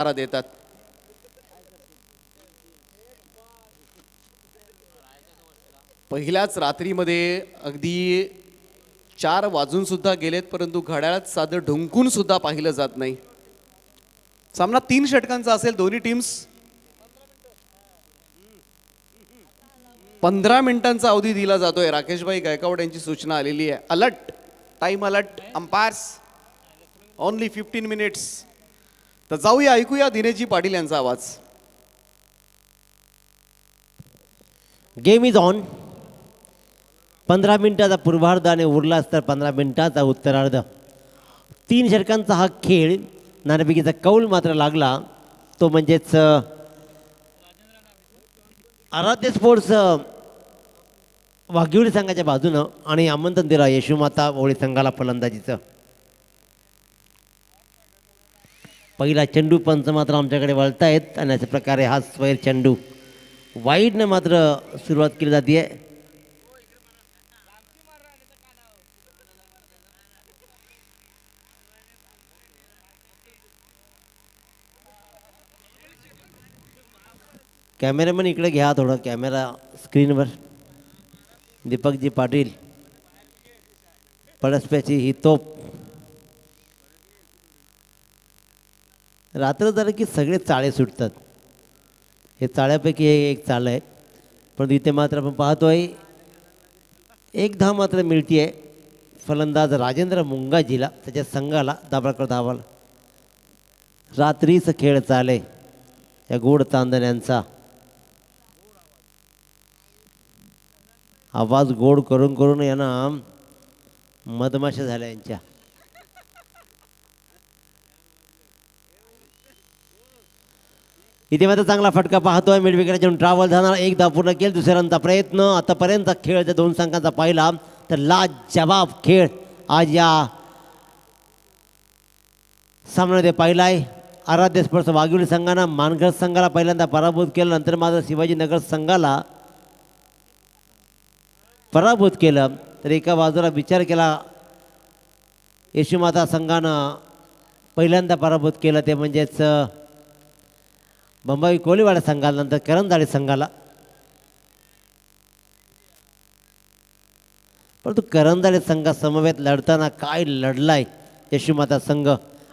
देतात. पहिल्याच रात्रीमध्ये अगदी 4 वाजून सुद्धा गेलेत, परंतु घड्याळात साधं ढुंकून सुद्धा पाहिलं जात नाही. सामना 3 षटकांचा असेल. दोन्ही टीम्स 15 मिनिटांचा अवधी दिला जातोय. राकेशभाई गायकवाड यांची सूचना आलेली आहे. Alert, time alert, umpires only 15 minutes. तर जाऊया, ऐकूया दिनेशजी पाटील यांचा आवाज. Game is on. 15 मिनिटाचा पूर्वार्ध आणि उरलाच तर 15 मिनिटाचा उत्तरार्ध. 3 षटकांचा हा खेळ. नाणेफेकीचा कौल मात्र लागला तो म्हणजेच आराध्य स्पोर्ट्स वाघिवली संघाच्या बाजूनं आणि आमंत्रण दिला यशोमाता ओळी संघाला फलंदाजीचं. पहिला चेंडू पंच मात्र आमच्याकडे वळतायत आणि अशा प्रकारे हा स्वैर चेंडू वाईडनं मात्र सुरुवात केली जाते. कॅमेरामन इकडे घ्या थोडं कॅमेरा स्क्रीनवर. दीपकजी पाटील पडसप्याची ही तोप. रात्र झालं की सगळे चाळे सुटतात. हे चाळ्यापैकी हे एक चाळ आहे. पण इथे मात्र आपण पाहतोय एक धाव मात्र मिळते आहे फलंदाज राजेंद्र मुंगाजीला, त्याच्या संघाला दाभाडकर धावाला. रात्रीच खेळ चाले या गोड चांदण्यांचा. आवाज गोड करून करून यांना मधमाशा झाल्या यांच्या. इथे मात्र चांगला फटका पाहतोय. मिडविकेटच्या ट्रॅव्हल झाला. एक धाव पूर्ण केली. दुसऱ्यांचा प्रयत्न. आतापर्यंत खेळ जर 2 संघांचा पाहिला तर लाजवाब खेळ आज या सामन्यामध्ये पाहिलाय. आराध्य स्पर्श वाघिवली संघानं मानघर संघाला पहिल्यांदा पराभूत केलं. नंतर मात्र शिवाजीनगर संघाला पराभूत केलं. तर एका बाजूला विचार केला यशोमाता संघानं पहिल्यांदा पराभूत केलं ते म्हणजेच बंबाई कोळीवाडा संघाला, नंतर करंजाळे संघाला. परंतु करंजाळे संघासमवेत लढताना काय लढलाय यशोमाता संघ.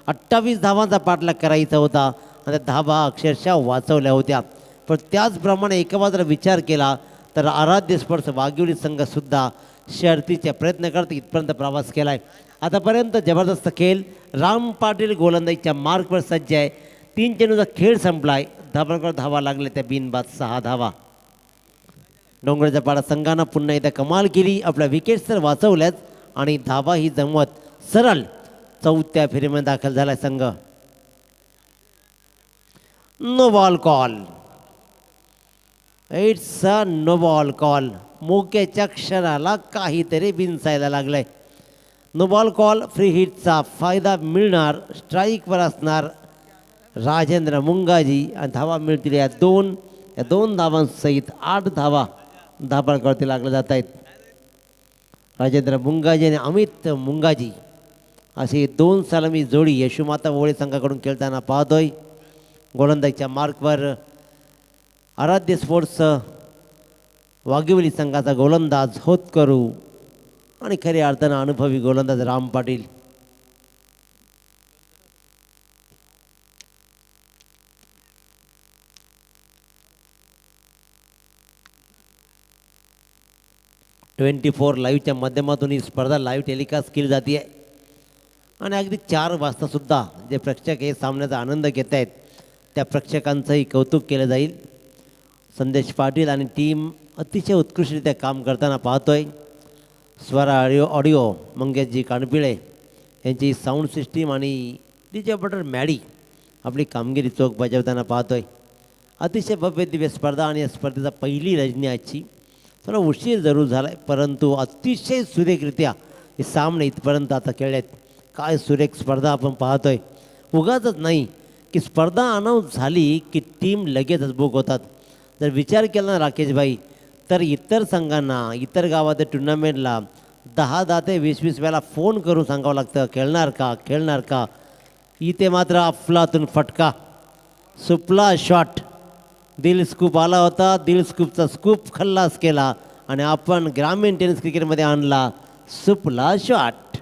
28 धावांचा पाठलाग करायचा होता आणि त्या धावा अक्षरशः वाचवल्या होत्या. पण त्याचप्रमाणे एका बाजूला विचार केला तर आराध्य स्पर्श वाघिवली संघसुद्धा शर्तीचे प्रयत्न करत इथपर्यंत प्रवास केला आहे. आतापर्यंत जबरदस्त खेळ. राम पाटील गोलंदाजीच्या मार्कवर सज्ज आहे. 3 चेंडूचा खेळ संपला आहे. धाबांकडे धावा लागले त्या बिनबाद 6 धावा. डोंगराच्या पाडा संघानं पुन्हा एकदा कमाल केली. आपल्या विकेट्स तर वाचवल्याच आणि धावा ही जमवत सरळ 4थ्या फेरीमध्ये दाखल झाला संघ. No ball call. It's a no ball call. मोक्याच्या क्षणाला काहीतरी बिनसायला लागलंय. No ball call. फ्री हिटचा फायदा मिळणार. स्ट्राईकवर असणार राजेंद्र मुंगाजी आणि धावा मिळतील या 2 धावांसहित 8 धावा धाबांकडे लागले जात आहेत. राजेंद्र मुंगाजी आणि अमित मुंगाजी अशी 2 सलामी जोडी यशोमाता ओळे संघाकडून खेळताना पाहतोय. गोलंदाजीच्या मार्कवर आराध्य स्पोर्ट्स वाघिवली संघाचा गोलंदाज होतकरू आणि खऱ्या अर्थानं अनुभवी गोलंदाज राम पाटील. लाईव्हच्या माध्यमातून ही स्पर्धा लाईव्ह टेलिकास्ट केली जाते आहे आणि अगदी 4 वाजतासुद्धा जे प्रेक्षक हे सामन्याचा आनंद घेत आहेत त्या प्रेक्षकांचंही कौतुक केलं जाईल. संदेश पाटील आणि टीम अतिशय उत्कृष्टरित्या काम करताना पाहतोय. स्वरा ऑडिओ मंगेशजी कानपिळे यांची साऊंड सिस्टीम आणि डीजे बटर मॅडी आपली कामगिरी चोख बजावताना पाहतोय. अतिशय भव्य दिव्य स्पर्धा आणि या स्पर्धेचा पहिली रजनी आजची. थोडा उशीर जरूर झाला आहे परंतु अतिशय सुरेखरित्या हे सामने इथपर्यंत आता खेळले आहेत. काय सुरेख स्पर्धा आपण पाहतोय. उगाचच नाही की स्पर्धा अनाऊन्स झाली की टीम लगेचच बुक होतात. जर विचार केला ना राकेशभाई तर इतर संघांना इतर गावात टुर्नामेंटला 10 ते 20 वेळा फोन करून सांगावं लागतं खेळणार का खेळणार का. इथे मात्र अफलातून फटका सुपला शॉट. दिल स्कूप आला होता, दिल स्कूपचा स्कूप खल्लास केला आणि आपण ग्रामीण टेनिस क्रिकेटमध्ये आणला सुपला शॉट.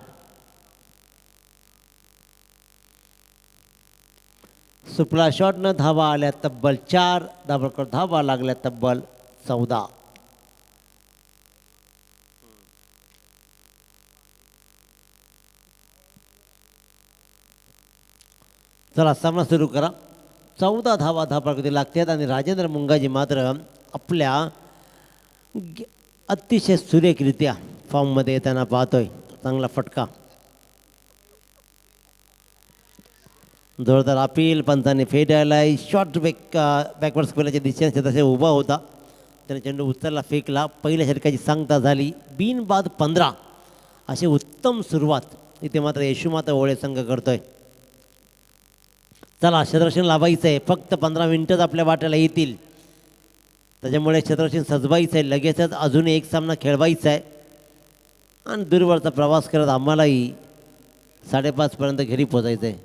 सुपला शॉटनं धावा आल्या तब्बल 4, दाभोळकर धावा लागल्या तब्बल 14. चला सामना सुरू करा. 14 धावा धापाकडे लागतात आणि राजेंद्र मुंगाजी मात्र आपल्या अतिशय सुरेखरित्या फॉर्ममध्ये येताना पाहतोय. चांगला फटका, जोरदार अपील, पंचांनी फेडायलाय. शॉर्ट बॅकवर्ड स्क्वेअरच्या दिशेने तसे उभा होता, त्याने चेंडू उचलला, फेकला. पहिल्या षटकाची सांगता झाली. बिनबाद 15 अशी उत्तम सुरुवात इथे मात्र यशोमाता ओळे संघ करतोय. चला क्षेत्ररक्षण लावायचं आहे. फक्त 15 मिनिटच आपल्या वाट्याला येतील, त्याच्यामुळे क्षेत्ररक्षण सजवायचं आहे. लगेचच अजून एक सामना खेळवायचा आहे आणि दूरवरचा प्रवास करत आम्हालाही 5:30 पर्यंत घरी पोचायचं आहे.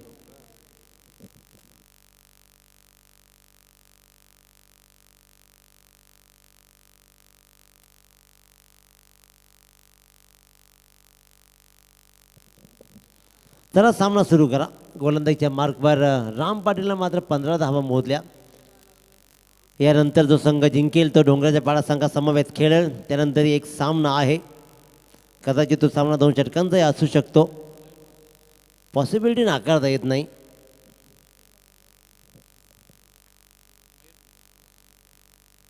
चला सामना सुरू करा. गोलंदाजीच्या मार्कवर राम पाटीलला मात्र 15 धावा मोजल्या. यानंतर जो संघ जिंकेल तो डोंगराच्या पाडा संघासमवेत खेळेल. त्यानंतर एक सामना आहे, कदाचित तो सामना 2 षटकांचाही असू शकतो. पॉसिबिलिटी नाकारता येत नाही.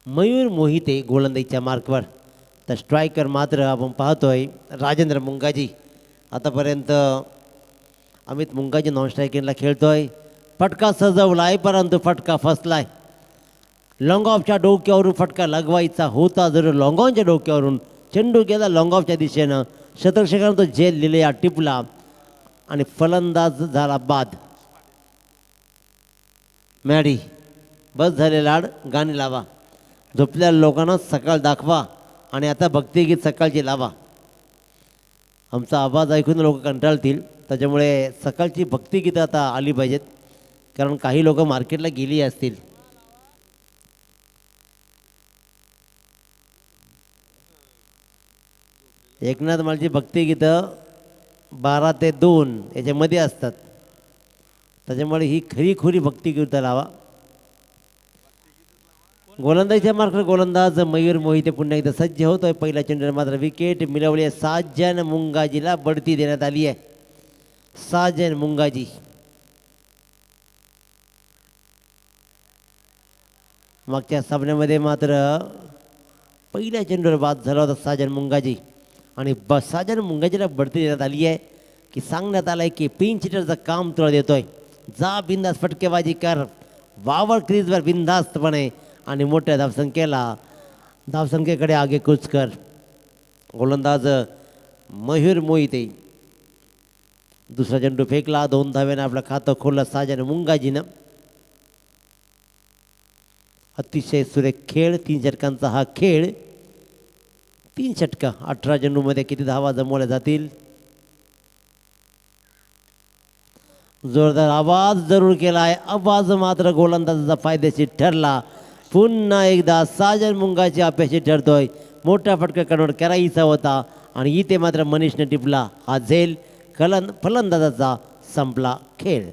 मयूर मोहिते गोलंदाजीच्या मार्कवर, तर स्ट्रायकर मात्र आपण पाहतोय राजेंद्र मुंगाजी. आतापर्यंत अमित मुंगाजी नॉन स्ट्रायकिंगला खेळतोय. फटका सजवलाय परंतु फटका फसलाय. लॉंग ऑफच्या डोक्यावरून फटका लगवायचा होता, जर लॉंग ऑनच्या डोक्यावरून चेंडू गेला लॉंग ऑफच्या दिशेनं. शतरक्षकानं तो झेल लिहिला, टिपला आणि फलंदाज झाला बाद. मॅडी बस झाले लाड, गाणी लावा. झोपलेल्या लोकांना सकाळ दाखवा आणि आता भक्तिगीत सकाळची लावा. आमचा आवाज ऐकून लोक कंटाळतील, त्याच्यामुळे सकाळची भक्तिगीतं आता आली पाहिजेत, कारण काही लोक मार्केटला गेली असतील. एकनाथ मालची भक्तिगीतं 12 ते 2 याच्यामध्ये असतात, त्याच्यामुळे ही खरी भक्तिगीतं लावा. गोलंदाजीच्या मार्कवर गोलंदाज मयूर मोहिते पुन्हा एकदा सज्ज होतोय. पहिल्या चेंडूवर मात्र विकेट मिळवली आहे. साजन मुंगाजीला बढती देण्यात आली आहे. साजन मुंगाजी मागच्या सामन्यामध्ये मात्र पहिल्या चेंडूवर बाद झाला होता साजन मुंगाजी, आणि साजन मुंगाजीला बढती देण्यात आली आहे की सांगण्यात आलं आहे की पिंच हिटरचं काम तुला देतोय, जा बिंदास फटकेबाजी कर, वावर क्रीजवर बिंदास्तपणे आणि मोठ्या धावसंख्येकडे आगेकूच कर. गोलंदाज मयूर मोहिते दुसरा चेंडू फेकला. 2 धाव्यानं आपलं खातं खोललं साजन मुंगाजीनं. अतिशय सुरेख खेळ, 3 षटकांचा हा खेळ. 3 षटकं 18 चेंडूमध्ये किती धावा जमवल्या जातील. जोरदार आवाज जरूर केला आहे, आवाज मात्र गोलंदाजाचा फायदेशीर ठरला. पुन्हा एकदा साजन मुंगाची अपेक्षित ठरतोय. मोठा फटका कन्वर्ट करायचा होता आणि इथे मात्र मनीषने टिपला. हा झेल फलंदाजाचा संपला खेळ.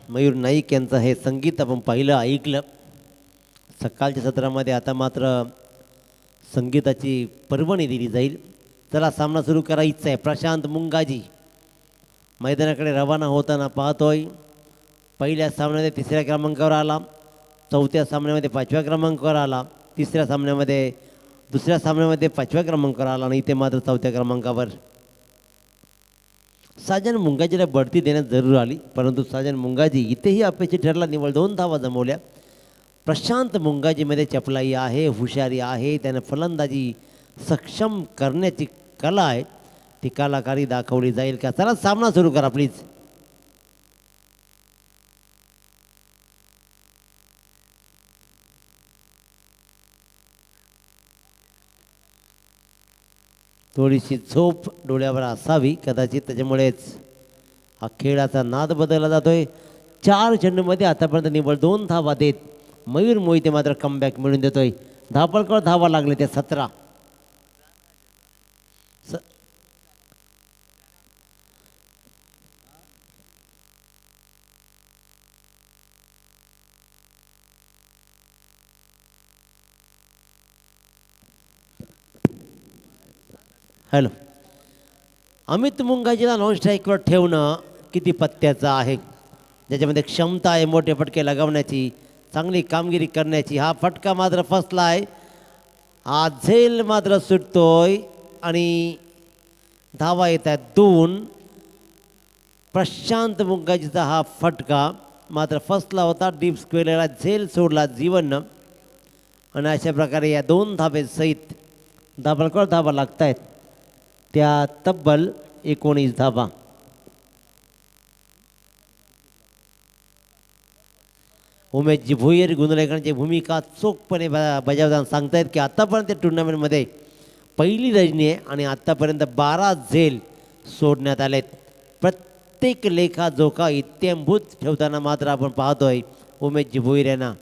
मयूर नाईक यांचं हे संगीत आपण पाहिलं, ऐकलं सकाळच्या सत्रामध्ये. आता मात्र संगीताची पर्वणी दिली जाईल. चला सामना सुरू करायचा आहे. प्रशांत मुंगाजी मैदानाकडे रवाना होताना पाहतोय. पहिल्या सामन्यामध्ये 3ऱ्या क्रमांकावर आला, 4थ्या सामन्यामध्ये 5व्या क्रमांकावर आला, 3ऱ्या सामन्यामध्ये 2ऱ्या सामन्यामध्ये 5व्या क्रमांकावर आला आणि इथे मात्र 4थ्या क्रमांकावर. साजन मुंगाजीला बढती देण्यात जरूर आली, परंतु साजन मुंगाजी इथेही अपेक्षित ठरला. निवळ 2 धावा जमवल्या. प्रशांत मुंगाजीमध्ये चपलाई आहे, हुशारी आहे, त्यानं फलंदाजी सक्षम करण्याची कला आहे ती कलाकारी दाखवली जाईल का? चला सामना सुरू करा प्लीज. थोडीशी झोप डोळ्यावर असावी कदाचित, त्याच्यामुळेच हा खेळाचा नाद बदलला जातोय. 4 चेंडूमध्ये आतापर्यंत निव्वळ 2 धावा देत मयूर मोहिते मात्र कमबॅक मिळून देतोय. धापळकर धावा लागले ते 17. हॅलो, अमित मुंगाजीला नॉन स्ट्राईकवर ठेवणं किती पत्त्याचं आहे, ज्याच्यामध्ये क्षमता आहे मोठे फटके लगावण्याची, चांगली कामगिरी करण्याची. हा फटका मात्र फसला आहे. हा झेल मात्र सुटतोय आणि धावा येत आहेत 2. प्रशांत मुंगाजीचा हा फटका मात्र फसला होता. डीप स्क्वेअरला झेल सोडला जीवन आणि अशा प्रकारे या 2 धाबेसहित धाबळकर धावा लागत आहेत त्या तब्बल 19 धाबा. उमेशजी भुईर गुंदलेकरांची भूमिका चोखपणे बजावताना सांगतायत की आत्तापर्यंत टुर्नामेंटमध्ये पहिली रजनी आहे आणि आत्तापर्यंत 12 झेल सोडण्यात आलेत. प्रत्येक लेखाजोखा इत्थंभूत ठेवताना मात्र आपण पाहतोय उमेशजी भुईर यांना.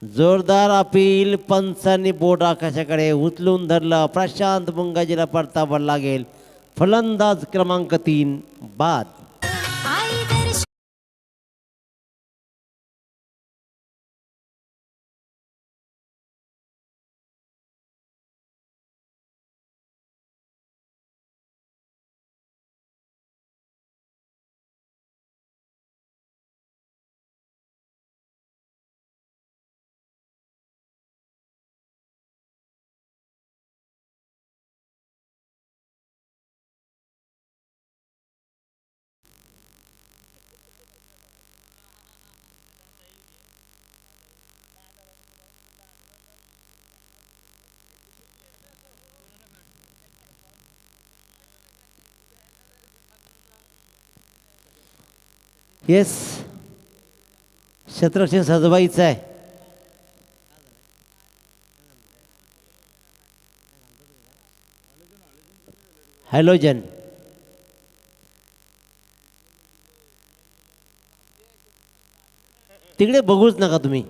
जोरदार अपील, पंचांनी बोट आकाशाकडे उचलून धरलं. प्रशांत मुंगाजीला परतावा लागेल. फलंदाज क्रमांक 3 बाद. येस, शत्रक्षण सजवायचं आहे. हॅलोजन तिकडे बघूच नका तुम्ही.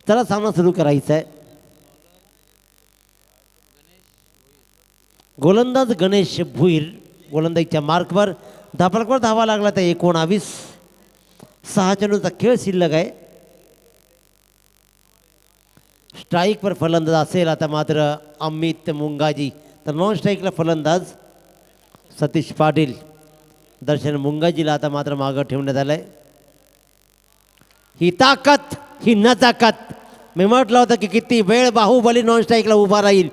चला सामना सुरू करायचा आहे. गोलंदाज गणेश भुईर गोलंदाजीच्या मार्कवर. धापळकर धावा लागला त्या 19. 6 चेंडूचा खेळ शिल्लक आहे. स्ट्राईकवर फलंदाज असेल आता मात्र अमित मुंगाजी, तर नॉन स्ट्राईकला फलंदाज सतीश पाटील. दर्शन मुंगाजीला आता मात्र मागं ठेवण्यात आलं आहे. ही ताकद, ही नजाकत. मी म्हटलं होतं की किती वेळ बाहुबली नॉन स्ट्राईकला उभा राहील,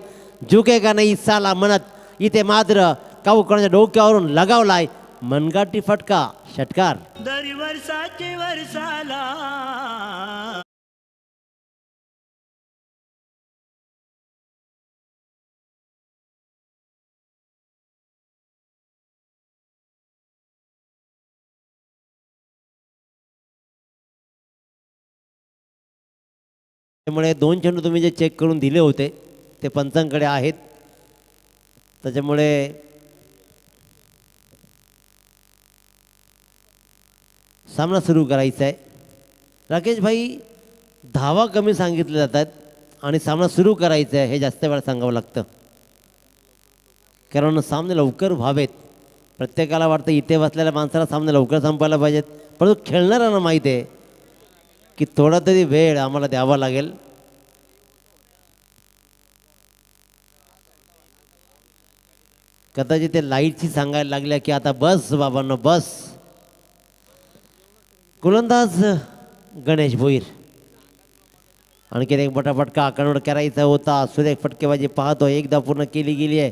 झुकेगा नाही साला म्हणत. इथे मात्र काऊकरांच्या डोक्यावरून लगावलाय मनगाटी फटका. षटकार. दरी वर्षाचे वर्षाला त्यामुळे 2 चेंडू तुम्ही जे चेक करून दिले होते ते पंचांकडे आहेत. त्याच्यामुळे सामना सुरू करायचा आहे. राकेश भाई, धावा कमी सांगितले जातात आणि सामना सुरू करायचा आहे हे जास्त वेळा सांगावं लागतं, कारण सामने लवकर व्हावेत. प्रत्येकाला वाटतं इथे बसलेल्या माणसाला सामने लवकर संपायला पाहिजेत, परंतु खेळणाऱ्यांना माहीत आहे की थोडा तरी वेळ आम्हाला द्यावा लागेल. कदाचित ते लाईटची सांगायला लागल्या की आता बस बाबांनो बस. गोलंदाज गणेश भोईर. आणखीन एक मोठा फटका आकणवर करायचा होता. सुरेख फटकेबाजी पाहतो, एकदा पूर्ण केली गेली आहे.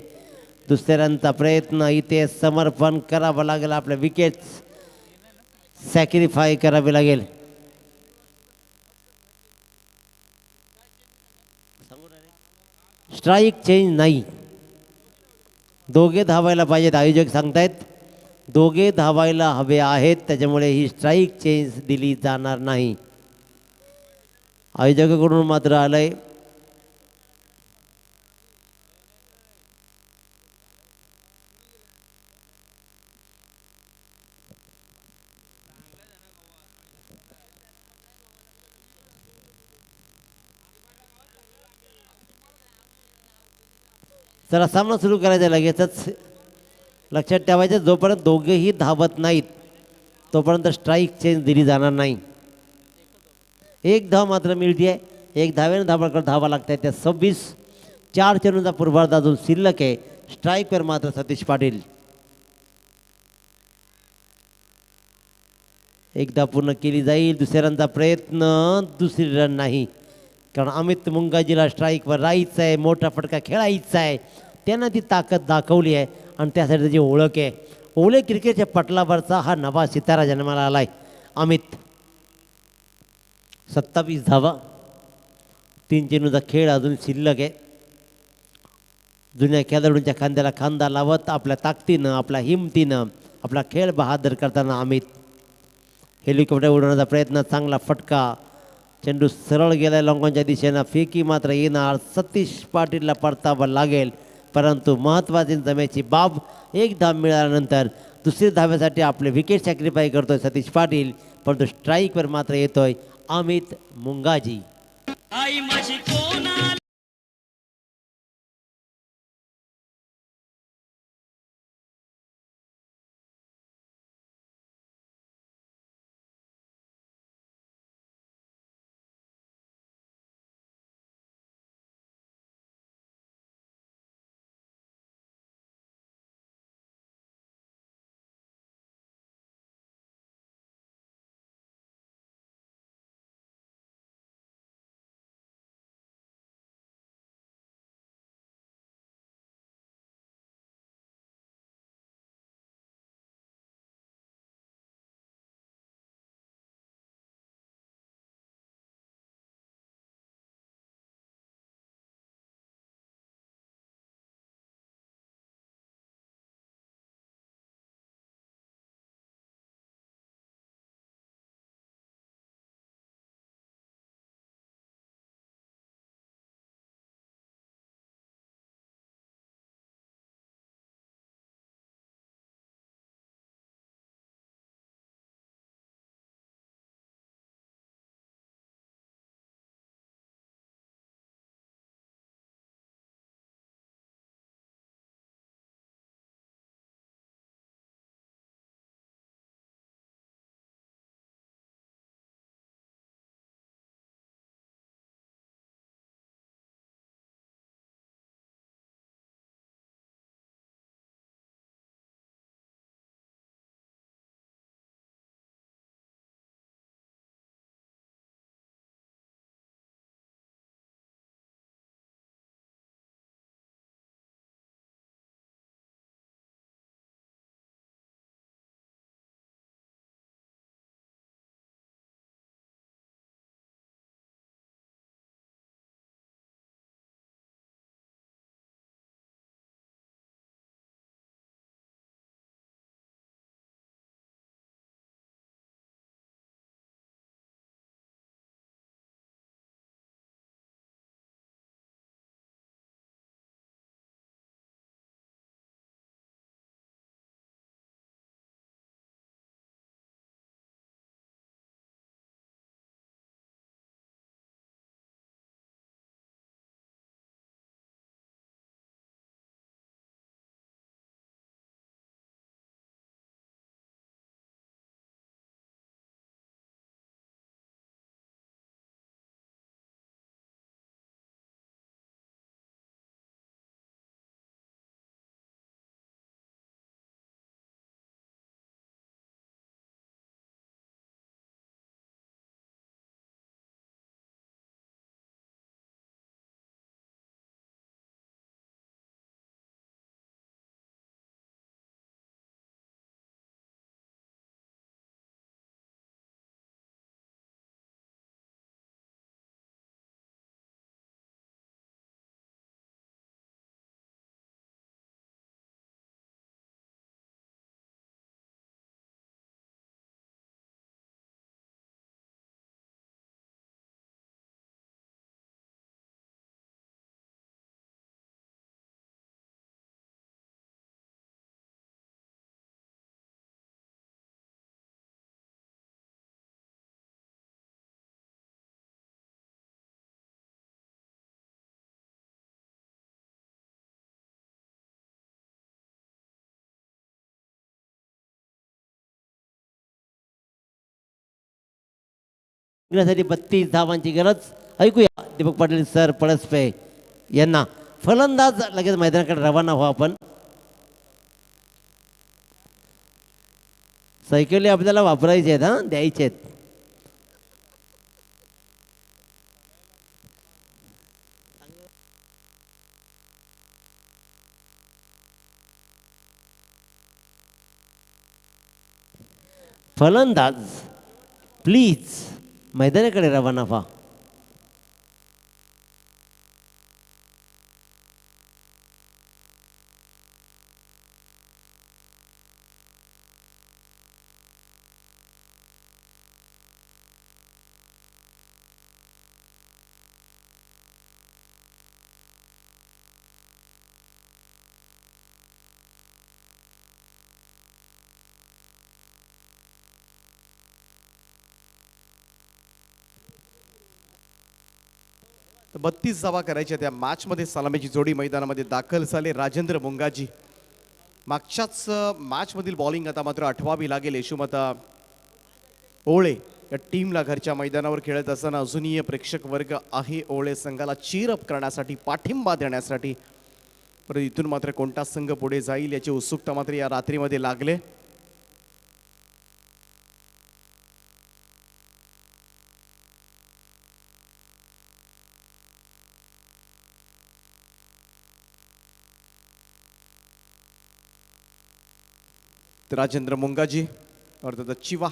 दुसऱ्यांचा प्रयत्न इथे समर्पण करावं लागेल, आपल्या विकेट सॅक्रिफाय करावे लागेल. स्ट्राईक चेंज नाही, दोघे धावायला पाहिजेत. आयोजक सांगतायत दोघे धावायला हवे आहेत, त्याच्यामुळे ही स्ट्राईक चेंज दिली जाणार नाही. आयोजकाकडून मात्र आलंय चला सामना सुरू करायचा. लगेचच लक्षात ठेवायचं, जोपर्यंत दोघेही धावत नाहीत तोपर्यंत स्ट्राईक चेंज दिली जाणार नाही. एक धाव मात्र मिळते, एक धावेनं धावकर धावा लागतात. त्या 26 चेंडूंचा पूर्वार्ध अजून शिल्लक आहे. स्ट्राईकवर मात्र सतीश पाटील. एकदा पूर्ण केली जाईल. दुसऱ्यांचा प्रयत्न, दुसरी रन नाही, कारण अमित मुंगाजीला स्ट्राईकवर राहायचं आहे, मोठा फटका खेळायचा आहे. त्यानं ती ताकद दाखवली आहे आणि त्यासाठी त्याची ओळख आहे. ओले क्रिकेटच्या पटलावरचा हा नवा सितारा जन्माला आलाय अमित. 27 धावा, 3 चेंडूचा खेळ अजून शिल्लक आहे. जुन्या खेळाडूंच्या खांद्याला खांदा लावत आपल्या ताकदीनं, आपल्या हिमतीनं आपला खेळ बहादर करताना अमित. हेलिकॉप्टर उडवण्याचा प्रयत्न, चांगला फटका, चेंडू सरळ गेला लॉंगॉनच्या दिशेनं. फेकी मात्र येणार, सतीश पाटीलला परतावं लागेल. परंतु महत्त्वाची जमेची बाब, एक धाव मिळाल्यानंतर दुसरी धाव्यासाठी आपले विकेट सॅक्रिफाय करतोय सतीश पाटील, परंतु स्ट्राईकवर मात्र येतोय अमित मुंगाजी. आई माझी कोणा जिंकण्यासाठी 32 धावांची गरज. ऐकूया दीपक पाटील सर पळसपे यांना. फलंदाज लगेच मैदानाकडे रवाना व्हा. आपण सायकली आपल्याला वापरायचे आहेत, हां द्यायचे आहेत. फलंदाज प्लीज मैदानाकडे रवाना व्हा. तर 32 धावा करायच्या त्या मॅचमध्ये सलामीची जोडी मैदानामध्ये दाखल झाले. राजेंद्र मुंगाजी मागच्याच मॅचमधील बॉलिंग आता मात्र आठवावी लागेल. यशोमता ओळे या टीमला घरच्या मैदानावर खेळत असताना अजूनही प्रेक्षक वर्ग आहे ओळे संघाला चीरअप करण्यासाठी, पाठिंबा देण्यासाठी. परंतु इथून मात्र कोणता संघ पुढे जाईल याची उत्सुकता मात्र या रात्रीमध्ये लागले. राजेंद्र मुंगाजी अर्थात चिवा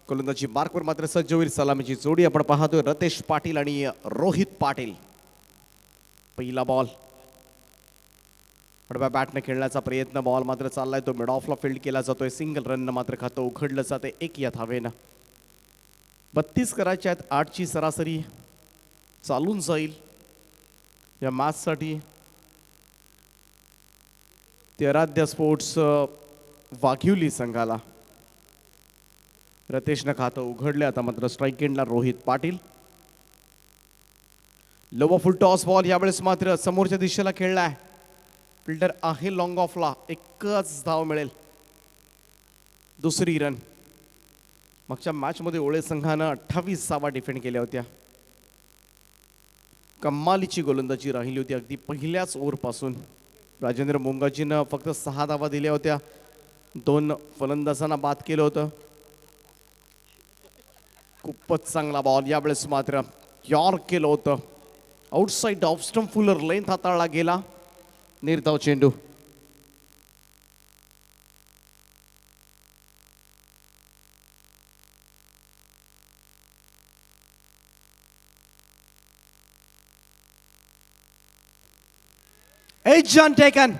गोलंदाजी मार्कवर मात्र सज्ज होईल. सलामीची जोडी आपण पाहतोय रतेश पाटील आणि रोहित पाटील. पहिला बॉल आडव्या बॅटने खेळण्याचा प्रयत्न, बॉल मात्र चाललाय तो मिड ऑफला फील्ड केला जातोय. सिंगल रन मात्र खातं उघडलं जाते 1 या धावेनं. 32 करायचे आहेत. 8ची सरासरी चालून जाईल या मॅचसाठी. ते आराध्य स्पोर्ट्स वाघिवली संघाला. रतेशनं खातं उघडले. आता मात्र स्ट्राईक एंडला रोहित पाटील. लोवर फुल टॉस बॉल यावेळेस मात्र समोरच्या दिशेला खेळलाय. फिल्डर आहे लॉंग ऑफला. एकच धाव मिळेल. दुसरी रन. मागच्या मॅचमध्ये ओळे संघानं 28 धावा डिफेंड केल्या होत्या. कमालीची गोलंदाजी राहिली होती अगदी पहिल्याच ओव्हरपासून. राजेंद्र मुंगाजीनं फक्त 6 धावा दिल्या होत्या. 2 फलंदाजांना बाद केलं होतं. खूपच चांगला बॉल यावेळेस मात्र यॉर्क केलं होतं. Outside off stump Fuller length हाताळला गेला. निर्धाव चेंडू. Age taken.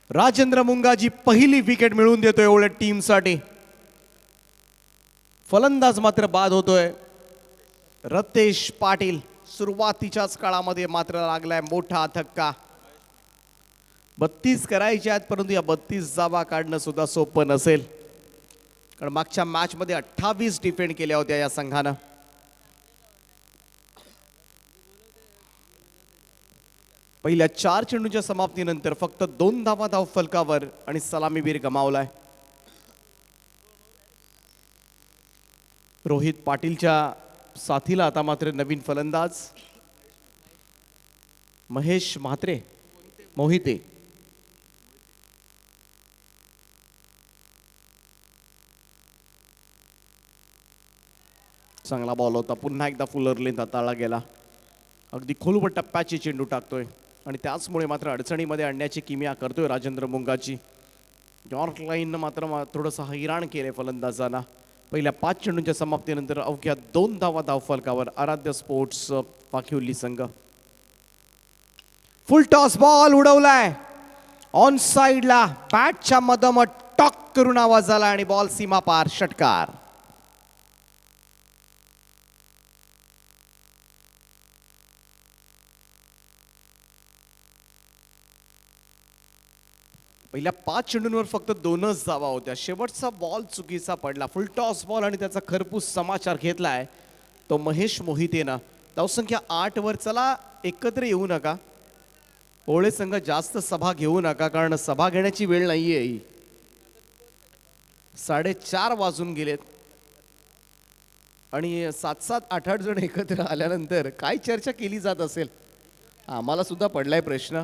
राजेंद्र मुंगाजी पहिली विकेट मिळवून देतोय एवढ्या टीमसाठी. फलंदाज मात्र बाद होतोय. रतेश पाटील सुरुवातीच्याच काळामध्ये मात्र लागलाय मोठा धक्का. 32 करायचे आहेत परंतु या 32 धावा काढणं सुद्धा सोपं नसेल. कारण मागच्या मॅचमध्ये 28 डिफेंड केल्या होत्या या संघानं. पहिल्या 4 चेंडूच्या समाप्तीनंतर फक्त 2 धावा धाव फलकावर आणि सलामीवीर गमावलाय. रोहित पाटीलच्या साथीला आता मात्र नवीन फलंदाज महेश मोहिते. चांगला बॉल होता. पुन्हा एकदा फुलर लेंथ हाताळला गेला. अगदी खोलवर टप्प्याची चेंडू टाकतोय आणि त्याचमुळे मात्र अडचणीमध्ये आणण्याची किमया करतोय राजेंद्र मुंगाजी. यॉर्क लाईननं मात्र थोडंसं हैराण केलंय फलंदाजांना. पहिल्या 5 चेंडूंच्या समाप्तीनंतर अवघ्या 2 धावा धाव फलकावर आराध्य स्पोर्ट्स वाघिवली संघ. फुल टॉस बॉल उडवलाय ऑन साइडला. बॅटच्या मधोमध टॉक करून आवाज आला आणि बॉल सीमा पार. षटकार. पहिल्या 5 चेंडूंवर फक्त 2च धावा होत्या. शेवटचा बॉल चुकीचा पडला. फुल टॉस बॉल आणि त्याचा खरपूस समाचार घेतलाय तो महेश मोहितेनं. धावसंख्या 8 वर. चला एकत्र येऊ नका. ओळे संघ जास्त सभा घेऊ नका कारण सभा घेण्याची वेळ नाहीये ही. 4:30 वाजून गेलेत. आणि 7-7, 8-8 जण एकत्र आल्यानंतर काय चर्चा केली जात असेल, आम्हाला सुद्धा पडलाय प्रश्न.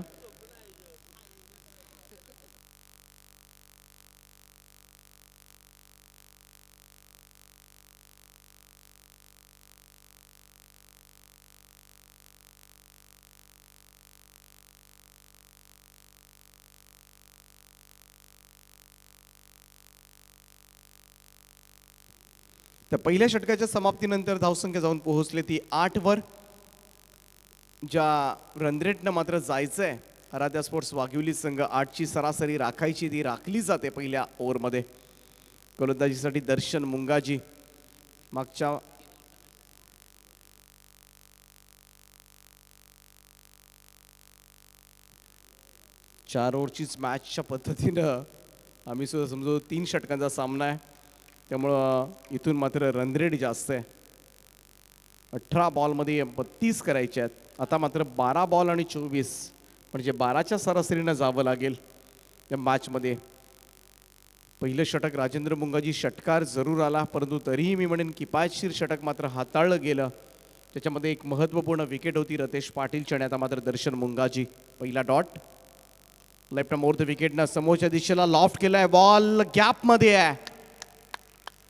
तर पहिल्या षटकाच्या समाप्तीनंतर धावसंख्या जाऊन पोहोचली ती 8वर. ज्या रनरेटनं मात्र जायचंय आराध्या स्पोर्ट्स वाघिवली संघ, 8ची सरासरी राखायची ती राखली जाते पहिल्या ओव्हरमध्ये. गोलंदाजीसाठी दर्शन मुंगाजी मागच्या चार ओव्हरचीच मॅचच्या पद्धतीनं आम्ही सुद्धा समजू 3 षटकांचा सामना आहे, त्यामुळं इथून मात्र रनरेट जास्त आहे. 18 बॉलमध्ये 32 करायचे आहेत. आता मात्र 12 बॉल आणि 24 म्हणजे 12च्या सरासरीनं जावं लागेल या मॅचमध्ये. पहिलं षटक राजेंद्र मुंगाजी षटकार जरूर आला, परंतु तरीही मी म्हणेन किफायतशीर षटक मात्र हाताळलं गेलं. त्याच्यामध्ये एक महत्त्वपूर्ण विकेट होती रतेश पाटीलची आणि आता मात्र दर्शन मुंगाजी. पहिला डॉट लेफ्ट मोर द विकेटनं समोरच्या दिशेला लॉफ्ट केलाय, बॉल गॅपमध्ये आहे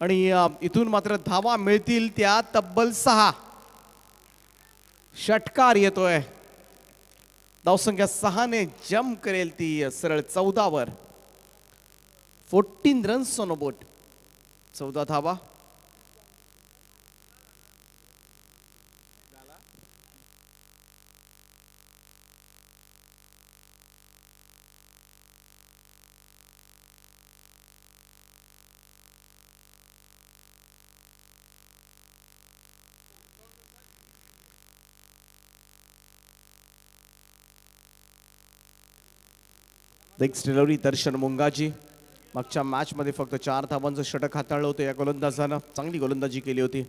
आणि इथून मात्र धावा मिळतील त्या तब्बल 6. षटकार येतोय, धावसंख्या 6ने जम करेल ती सरळ 14वर. 14 रन्स ऑन अ बोट, 14 धावा. नेक्स्ट डिलिव्हरी दर्शन मुंगाजी. मागच्या मॅचमध्ये फक्त 4 धावांचं षटक हाताळलं होतं या गोलंदाजानं, चांगली गोलंदाजी केली होती.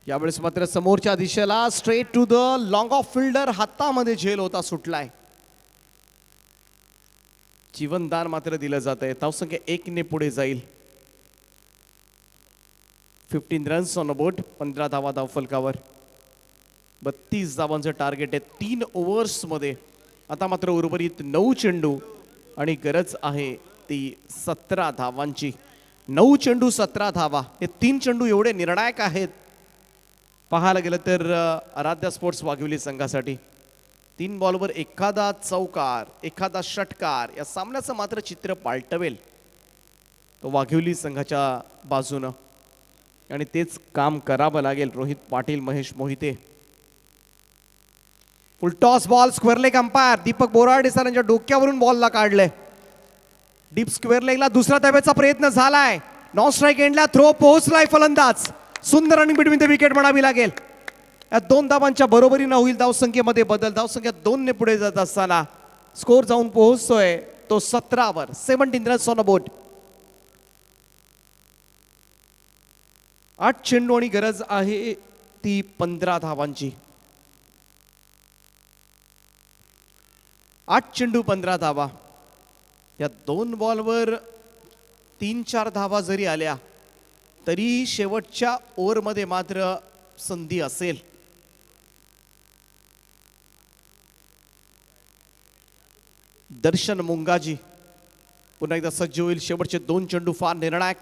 यावेळेस मात्र समोरच्या दिशेला straight to the long off fielder, हातामध्ये झेल होता, सुटलाय. जीवनदान मात्र दिलं जात आहे. धावसंख्या 1ने पुढे जाईल. 15 रन्स ऑन अ बोट, 15 धावा धावफलकावर. 32 धावांचं टार्गेट आहे 3 ओव्हर्समध्ये. आता मात्र उर्वरित 9 चेंडू आणि गरज आहे ती 17 धावांची. 9 चेंडू 17 धावा, हे 3 चेंडू एवढे निर्णायक आहेत पाहायला गेलं तर आराध्या स्पोर्ट्स वाघिवली संघासाठी. 3 बॉलवर एखादा चौकार, एखादा षटकार या सामन्याचं मात्र चित्र पालटवेल तो वाघिवली संघाच्या बाजूनं, आणि तेच काम करावं लागेल रोहित पाटील, महेश मोहिते. फुल toss ball, square leg umpire Deepak Borade सरांच्या डोक्यावरून बॉलला काढलंय. डीप स्क्वेअर लेगला दुसरा धाब्याचा प्रयत्न झालाय. नॉन स्ट्राईक एंडला थ्रो पोहोचलाय फलंदाज. सुंदर रनिंग बिटवीन द विकेट म्हणावी लागेल. या 2 धावांच्या बरोबरीनं होईल धावसंख्येमध्ये बदल. धावसंख्या 2ने पुढे जात असताना स्कोर जाऊन पोहोचतोय तो 17वर. 17 रन्स ऑन अ बोट. 8 चेंडू आणि गरज आहे ती 15 धावांची. 8 चेंडू 15 धावा. या 2 बॉलवर 3-4 धावा जरी आल्या तरी शेवटच्या ओव्हरमध्ये मात्र संधी असेल. दर्शन मुंगाजी पुन्हा एकदा सज्ज होईल. शेवटचे 2 चेंडू फार निर्णायक,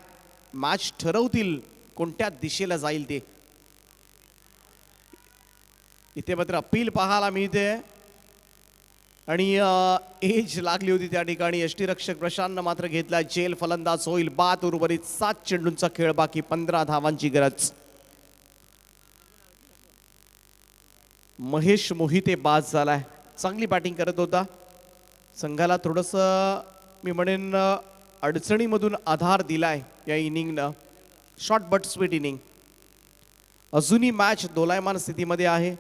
मॅच ठरवतील कोणत्या दिशेला जाईल ते. इथे मात्र अपील पाहायला मिळते आणि एज लागली होती त्या ठिकाणी. यष्टीरक्षक प्रशांतनं मात्र घेतला जेल. फलंदाज होईल बाद. उर्वरित 7 चेंडूंचा खेळ बाकी, 15 धावांची गरज. महेश मोहिते बाद झालाय. चांगली बॅटिंग करत होता. संघाला थोडंसं मी म्हणेन अडचणीमधून आधार दिलाय या इनिंगनं. Short but sweet inning. अजूनही मॅच दोलायमान स्थितीमध्ये आहे.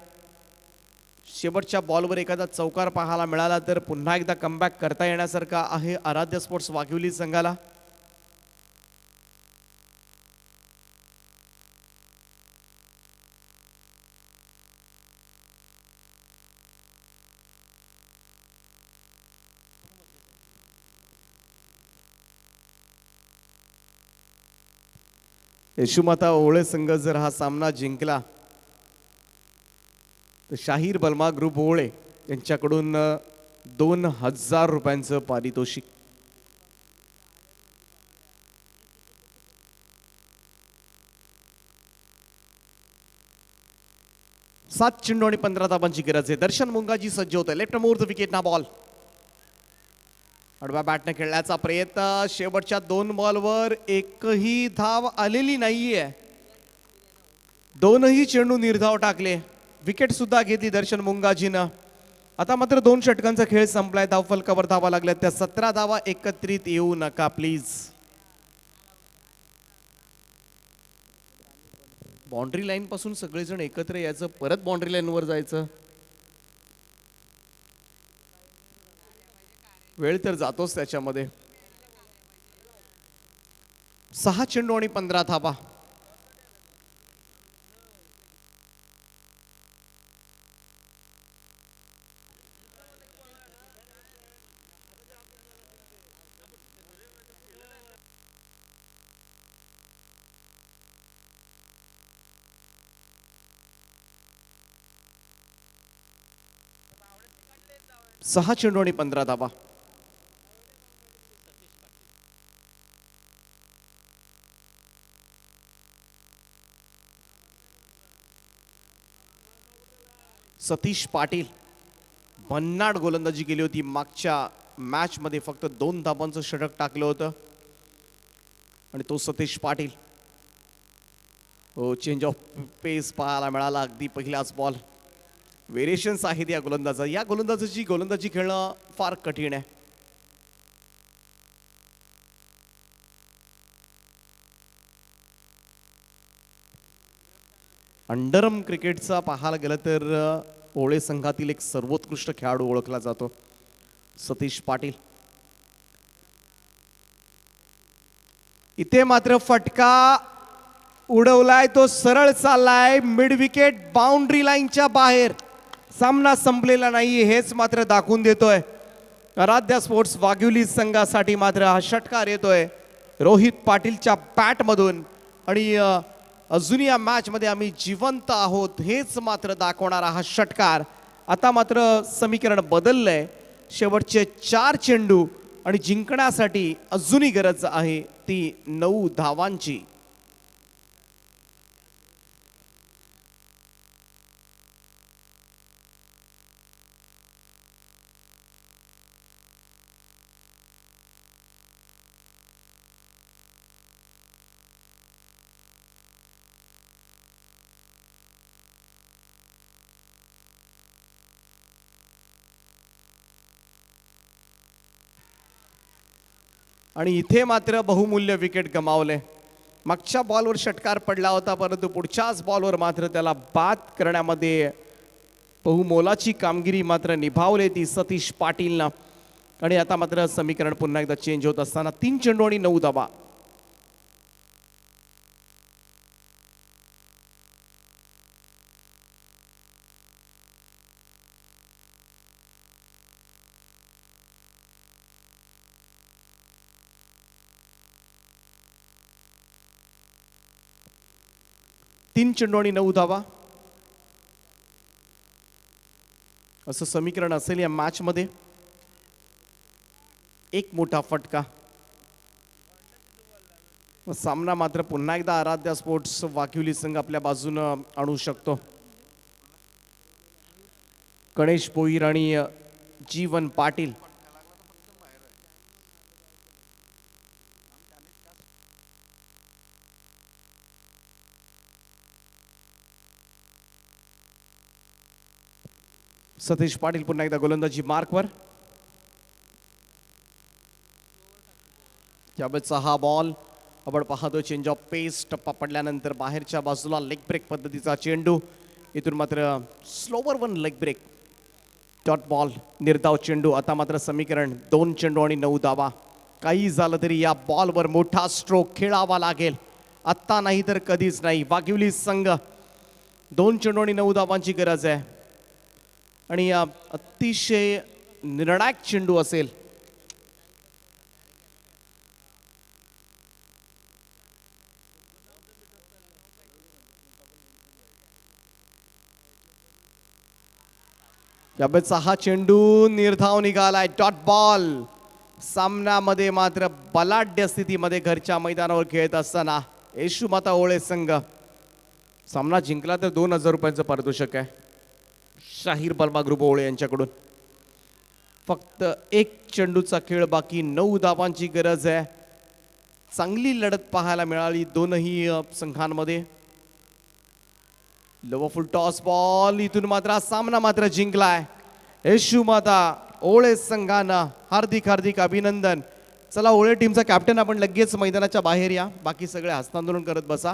शेवटच्या बॉलवर एखादा चौकार पाहायला मिळाला तर पुन्हा एकदा कमबॅक करता येण्यासारखा आहे आराध्य स्पोर्ट्स वाघिवली संघाला. यशोमाता ओळे संघ जर हा सामना जिंकला तर शाहीर बलमा ग्रुप ओळे यांच्याकडून 2,000 रुपयांचं पारितोषिक. सात चेंडू आणि 15 धावांची गरज आहे. दर्शन मुंगाजी सज्ज होतोय. लेफ्ट मोर द विकेट ना बॉल. आडव्या बॅटने खेळण्याचा प्रयत्न. शेवटच्या 2 बॉलवर एकही धाव आलेली नाहीये. दोनही चेंडू निर्धाव टाकले. विकेट सुद्धा घेतली दर्शन मुंगाजीनं. आता मात्र 2 षटकांचा खेळ संपलाय. धावफलकावर धावा लागल्या त्या 17 धावा एकत्रित येऊ नका प्लीज. बाउंड्री लाईन पासून सगळेजण एकत्र यायचं, परत बाउंड्री लाईन वर जायचं. वेळ तर जातोच त्याच्यामध्ये. 6 चेंडू आणि 15 धावा. सहा चेंडू आणि 15 धावा. सतीश पाटील भन्नाट गोलंदाजी केली होती. मागच्या मॅच मध्ये फक्त 2 धाबांचं षटक टाकलं होतं आणि तो सतीश पाटील. हो, चेंज ऑफ पेस पाहायला मिळाला अगदी पहिलाच बॉल. व्हेरिएशन्स आहेत या गोलंदाजा. या गोलंदाजाची गोलंदाजी खेळणं फार कठीण आहे. अंडरम क्रिकेटचा पाहायला गेलं तर ओळे संघातील एक सर्वोत्कृष्ट खेळाडू ओळखला जातो सतीश पाटील. इथे मात्र फटका उडवलाय, तो सरळ चाललाय मिड विकेट बाउंड्री लाईनच्या बाहेर. सामना संपलेला नाही हेच मात्र दाखवून देतोय. आराध्या स्पोर्ट्स वाघिवली संघासाठी मात्र हा षटकार येतोय रोहित पाटीलच्या बॅट मधून. आणि अजूनही या मॅच मध्ये आम्ही जिवंत आहोत हेच मात्र दाखवणारा हा षटकार. आता मात्र समीकरण बदललंय. शेवटचे 4 चेंडू आणि जिंकण्यासाठी अजूनही गरज आहे ती 9 धावांची. आणि इथे मात्र बहुमूल्य विकेट गमावले. मागच्या बॉलवर षटकार पडला होता परंतु पुढच्याच बॉलवर मात्र त्याला बाद करण्यामध्ये बहुमोलाची कामगिरी मात्र निभावली ती सतीश पाटीलनं. आणि आता मात्र समीकरण पुन्हा एकदा चेंज होत असताना 3 चेंडू आणि 9 धावा. तीन चेंडू आणि 9 धावा असं समीकरण असेल या मॅच मध्ये. एक मोठा फटका. सामना मात्र पुन्हा एकदा आराध्या स्पोर्ट्स वाघिवली संघ आपल्या बाजूनं आणू शकतो. गणेश भोईर आणि जीवन पाटील. सतीश पाटील पुन्हा एकदा गोलंदाजी मार्कवर. त्यावेळेचा हा बॉल आपण पाहतो चेंज ऑफ पेस. टप्पा पडल्यानंतर बाहेरच्या बाजूला लेग ब्रेक पद्धतीचा चेंडू. इथून मात्र slower 1 leg break dot ball निर्धाव चेंडू. आता मात्र समीकरण 2 चेंडू आणि 9 धावा. काही झालं तरी या बॉलवर मोठा स्ट्रोक खेळावा लागेल. आत्ता नाही तर कधीच नाही. वाघिवली संघ 2 चेंडू आणि 9 धावांची गरज आहे आणि अतिशय निर्णायक चेंडू असेल. याबाबतचा हा चेंडू निर्धाव निघालाय, डॉट बॉल. सामन्यामध्ये मात्र बलाढ्य स्थितीमध्ये घरच्या मैदानावर खेळत असताना येशूमाता ओळे संघ सामना जिंकला तर 2,000 रुपयांचं पारितोषिक आहे शाहीर बर्मा ग्रुप ओळे यांच्याकडून. फक्त एक चेंडूचा खेळ बाकी, 9 धावांची गरज आहे. चांगली लढत पाहायला मिळाली दोनही संघांमध्ये. लवफुल टॉस बॉल, इथून मात्र हा सामना मात्र जिंकलाय येशूमाता ओळे संघानं. हार्दिक हार्दिक अभिनंदन. चला ओळे टीमचा कॅप्टन आपण लगेच मैदानाच्या बाहेर या, बाकी सगळे हस्तांदोलन करत बसा.